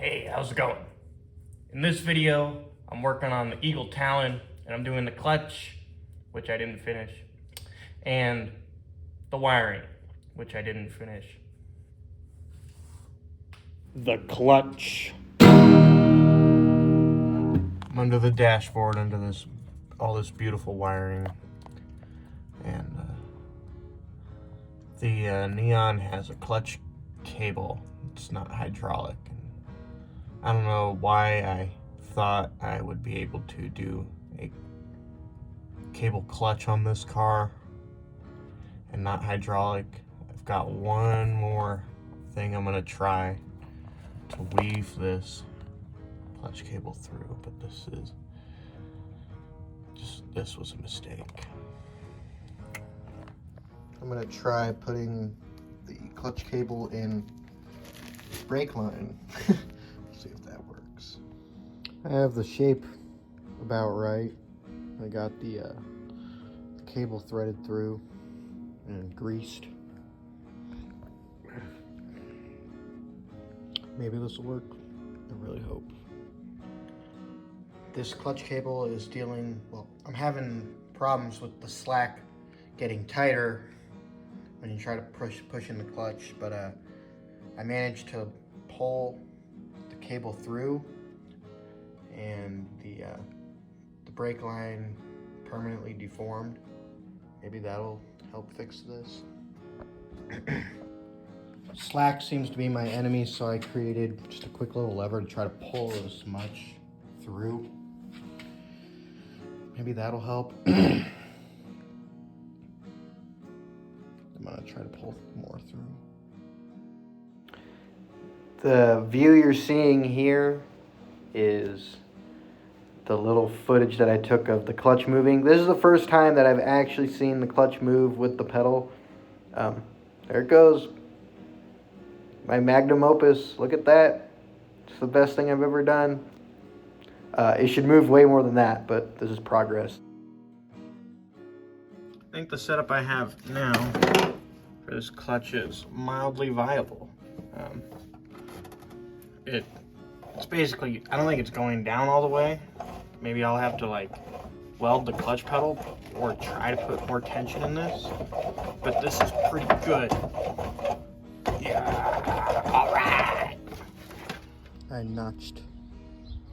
Hey, how's it going? In this video, I'm working on the Eagle Talon, and I'm doing the clutch, which I didn't finish, and the wiring, which I didn't finish. The clutch. I'm under the dashboard, under all this beautiful wiring, and the Neon has a clutch cable. It's not hydraulic. I don't know why I thought I would be able to do a cable clutch on this car and not hydraulic. I've got one more thing I'm gonna try to weave this clutch cable through, but this was a mistake. I'm gonna try putting the clutch cable in brake line. See if that works. I have the shape about right. I got the cable threaded through and greased. Maybe this will work. I really hope. This clutch cable is I'm having problems with the slack getting tighter when you try to push in the clutch, but I managed to pull the cable through, and the brake line permanently deformed. Maybe that'll help fix this. Slack seems to be my enemy, so I created just a quick little lever to try to pull as much through. Maybe that'll help. I'm gonna try to pull more through. The view you're seeing here is the little footage that I took of the clutch moving. This is the first time that I've actually seen the clutch move with the pedal. There it goes. My magnum opus, look at that. It's the best thing I've ever done. It should move way more than that, but this is progress. I think the setup I have now for this clutch is mildly viable. It's basically, I don't think it's going down all the way. Maybe I'll have to weld the clutch pedal or try to put more tension in this, but this is pretty good. Yeah, all right. I notched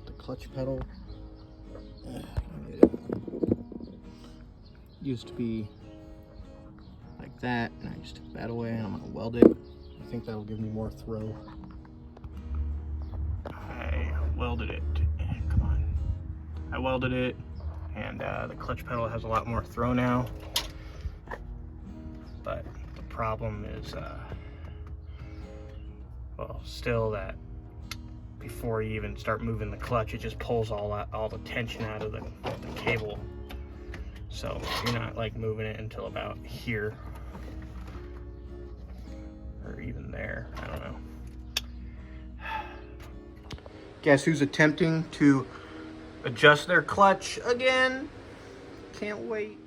the clutch pedal. Used to be like that, and I just took that away, and I'm gonna weld it. I think that'll give me more throw. I welded it. Come on. I welded it, and the clutch pedal has a lot more throw now. But the problem is, still that before you even start moving the clutch, it just pulls all the tension out of the cable. So you're not moving it until about here, or even there. I don't know. Guess who's attempting to adjust their clutch again? Can't wait.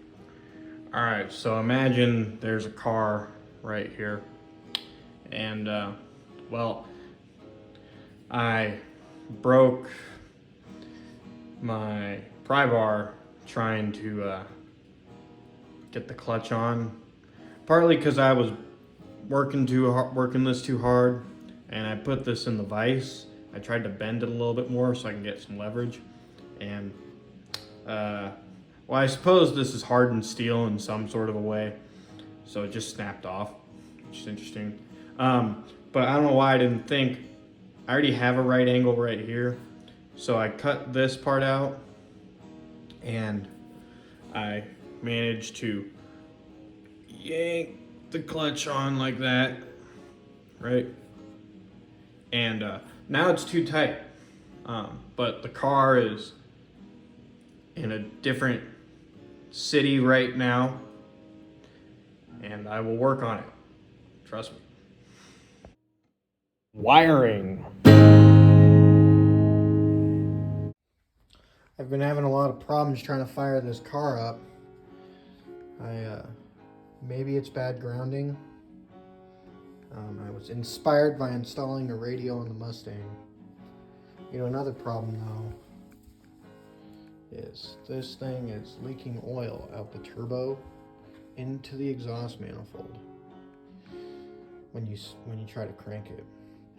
All right, so imagine there's a car right here, and I broke my pry bar trying to get the clutch on, partly because I was working this too hard, and I put this in the vise. I tried to bend it a little bit more so I can get some leverage, and I suppose this is hardened steel in some sort of a way, so it just snapped off, which is interesting. But I don't know why I didn't think. I already have a right angle right here, so I cut this part out, and I managed to yank the clutch on like that, right? And now it's too tight, but the car is in a different city right now, and I will work on it. Trust me. Wiring. I've been having a lot of problems trying to fire this car up. Maybe it's bad grounding. I was inspired by installing a radio on the Mustang. You know, another problem though is this thing is leaking oil out the turbo into the exhaust manifold when you try to crank it.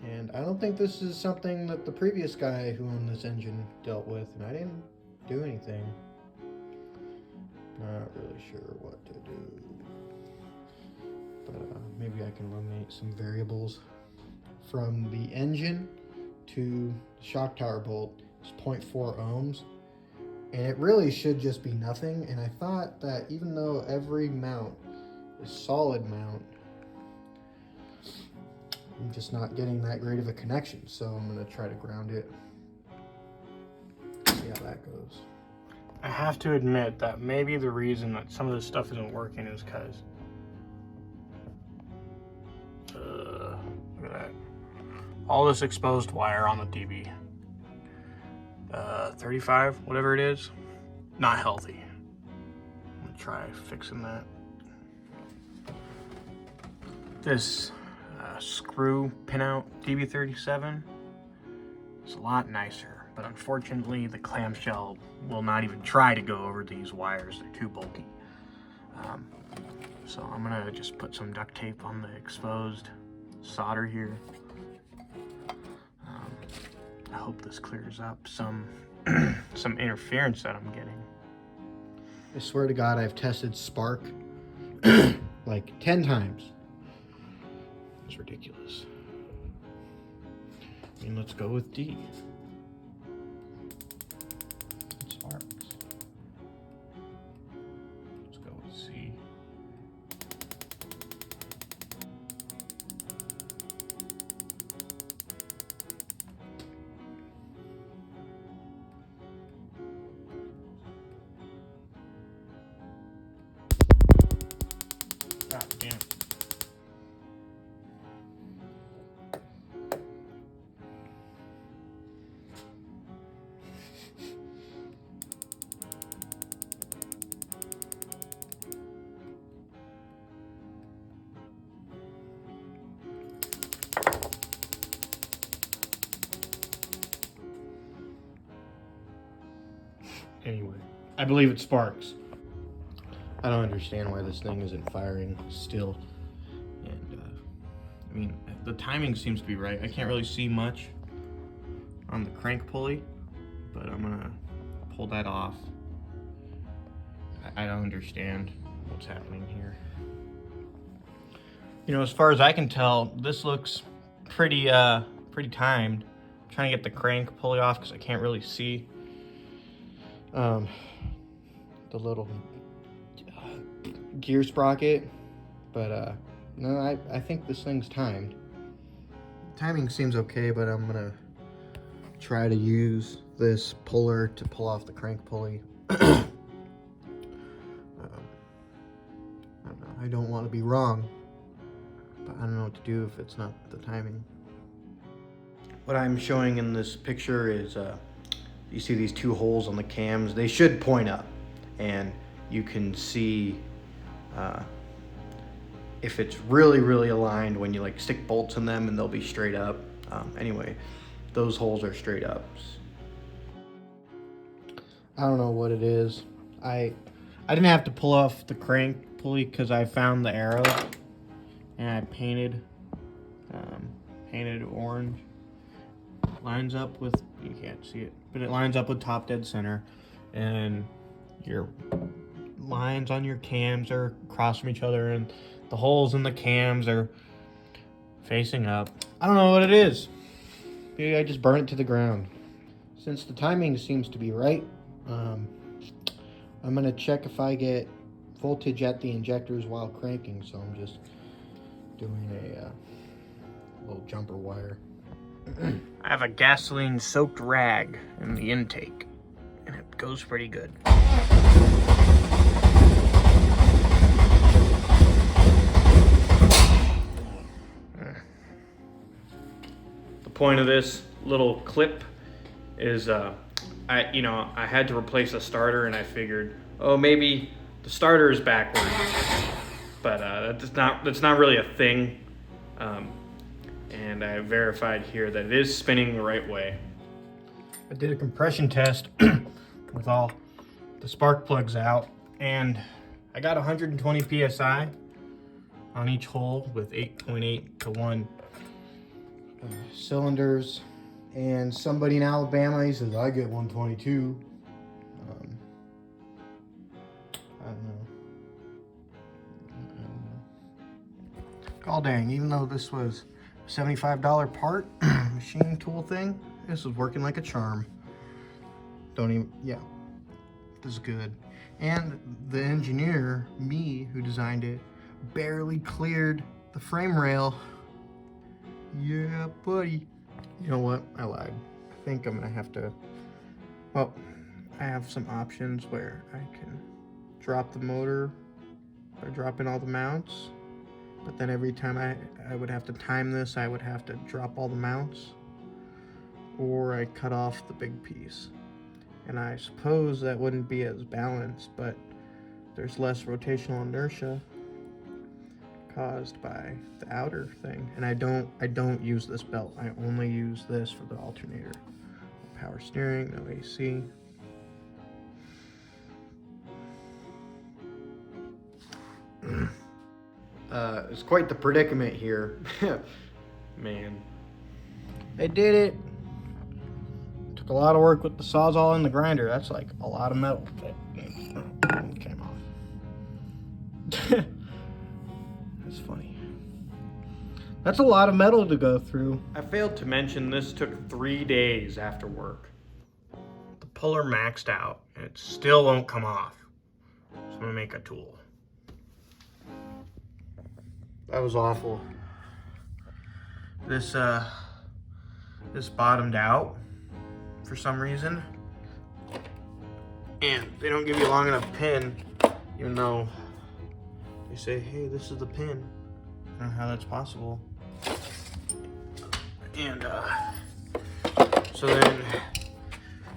And I don't think this is something that the previous guy who owned this engine dealt with, and I didn't do anything. Not really sure what to do, but maybe I can eliminate some variables. From the engine to the shock tower bolt is 0.4 ohms, and it really should just be nothing. And I thought that even though every mount is solid mount, I'm just not getting that great of a connection, so I'm gonna try to ground it. See how that goes. I have to admit that maybe the reason that some of this stuff isn't working is because look at that. All this exposed wire on the DB 35, whatever it is, not healthy. I'm gonna try fixing that. This screw pinout DB37 is a lot nicer, but unfortunately the clamshell will not even try to go over these wires. They're too bulky. So I'm gonna just put some duct tape on the exposed solder here. I hope this clears up some some interference that I'm getting. I swear to God, I've tested spark like 10 times. It's ridiculous. I mean, let's go with D. It sparks. Let's go with C. God damn it. Anyway, I believe it sparks. I don't understand why this thing isn't firing still. And I mean, the timing seems to be right. I can't really see much on the crank pulley, but I'm gonna pull that off. I don't understand what's happening here. You know, as far as I can tell, this looks pretty timed. I'm trying to get the crank pulley off because I can't really see the little gear sprocket, but no, I think this thing's timed. Timing seems okay, but I'm gonna try to use this puller to pull off the crank pulley. I don't know, I don't want to be wrong, but I don't know what to do if it's not the timing. What I'm showing in this picture is you see these two holes on the cams. They should point up, and you can see if it's really aligned when you like stick bolts in them, and they'll be straight up. Anyway, those holes are straight up. I don't know what it is. I didn't have to pull off the crank pulley because I found the arrow and I painted orange. Lines up with, you can't see it, but it lines up with top dead center, and your lines on your cams are across from each other, and the holes in the cams are facing up. I don't know what it is. Maybe I just burn it to the ground. Since the timing seems to be right, I'm gonna check if I get voltage at the injectors while cranking, so I'm just doing a little jumper wire. I have a gasoline soaked rag in the intake, and it goes pretty good. The point of this little clip is I had to replace a starter, and I figured, oh, maybe the starter is backwards, but that's not really a thing. And I verified here that it is spinning the right way. I did a compression test with all the spark plugs out, and I got 120 psi on each hole with 8.8 to 1 cylinders. And somebody in Alabama, he says, I get 122. I don't know. God dang, even though this was a $75 part, machine tool thing, this is working like a charm. Don't even, yeah, this is good. And the engineer, me, who designed it, barely cleared the frame rail. Yeah, buddy. You know what? I lied. I think I'm gonna have to, well, I have some options where I can drop the motor by dropping all the mounts, but then every time I would have to time this, I would have to drop all the mounts, or I cut off the big piece. And I suppose that wouldn't be as balanced, but there's less rotational inertia caused by the outer thing. And I don't use this belt. I only use this for the alternator. No power steering, no AC. It's quite the predicament here. Man. I did it. Took a lot of work with the Sawzall and the grinder. That's like a lot of metal that came off. That's funny. That's a lot of metal to go through. I failed to mention this took 3 days after work. The puller maxed out and it still won't come off. So I'm gonna make a tool. That was awful. This bottomed out for some reason. And they don't give you a long enough pin, even though they say, hey, this is the pin. I don't know how that's possible. And so then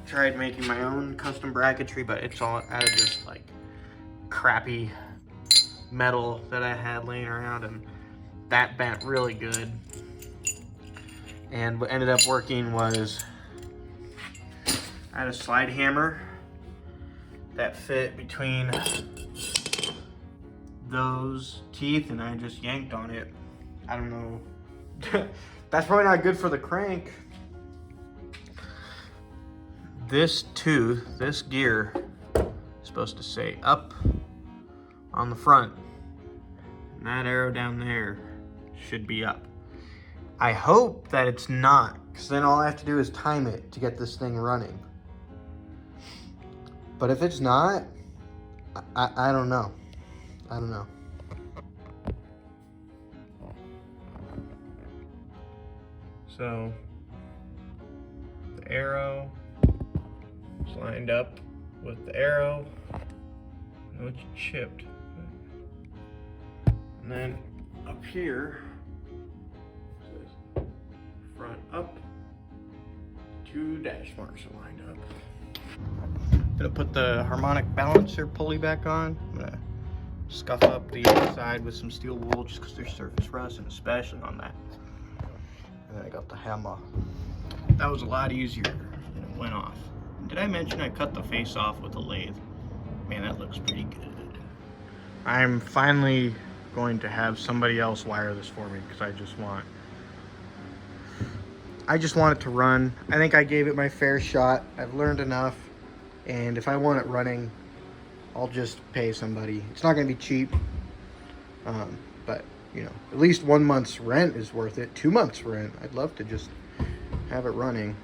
tried making my own custom bracketry, but it's all out of just like crappy metal that I had laying around, and that bent really good. And what ended up working was I had a slide hammer that fit between those teeth, and I just yanked on it. I don't know. That's probably not good for the crank. This tooth, this gear, is supposed to say up on the front. And that arrow down there should be up. I hope that it's not, because then all I have to do is time it to get this thing running. But if it's not, I don't know. I don't know. So the arrow is lined up with the arrow. I know it's chipped. And then up here, it says front up. 2 dash marks are lined up. Gonna put the harmonic balancer pulley back on. I'm gonna scuff up the inside with some steel wool just because there's surface rust, and especially on that. And then I got the hammer. That was a lot easier and it went off. Did I mention I cut the face off with a lathe? Man, that looks pretty good. I'm finally going to have somebody else wire this for me because I just want it to run. I think I gave it my fair shot. I've learned enough. And if I want it running, I'll just pay somebody. It's not gonna be cheap, but you know, at least 1 month's rent is worth it. 2 months rent. I'd love to just have it running.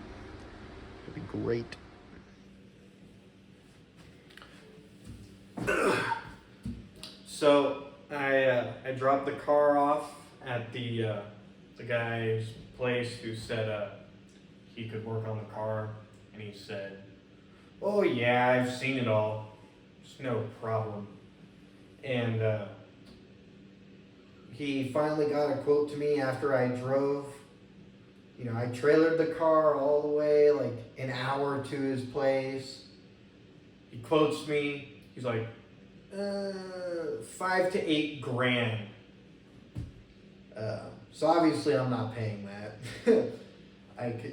It'd be great. So I dropped the car off at the guy's place who said he could work on the car, and he said, oh yeah, I've seen it all. It's no problem. And he finally got a quote to me after I drove. You know, I trailered the car all the way, like an hour to his place. He quotes me. He's like, 5 to 8 grand. So obviously I'm not paying that.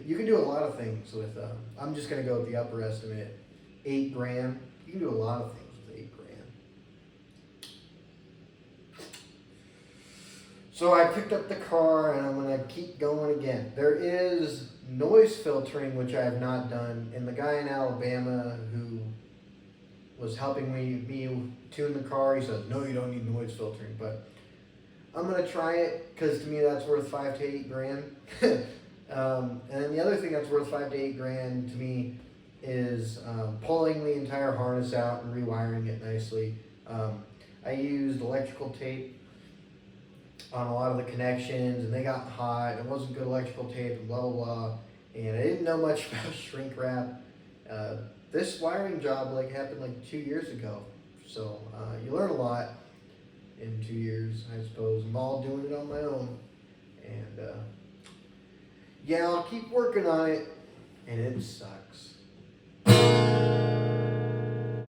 you can do a lot of things with, I'm just going to go with the upper estimate, 8 grand. You can do a lot of things with 8 grand. So I picked up the car and I'm going to keep going again. There is noise filtering, which I have not done, and the guy in Alabama who was helping me tune the car, he says, no, you don't need noise filtering, but I'm going to try it because to me that's worth 5 to 8 grand. And then the other thing that's worth 5 to 8 grand to me is pulling the entire harness out and rewiring it nicely. I used electrical tape on a lot of the connections and they got hot. It wasn't good electrical tape and blah, blah, blah. And I didn't know much about shrink wrap. This wiring job happened 2 years ago. So you learn a lot in 2 years, I suppose. I'm all doing it on my own. And yeah, I'll keep working on it. And it sucks.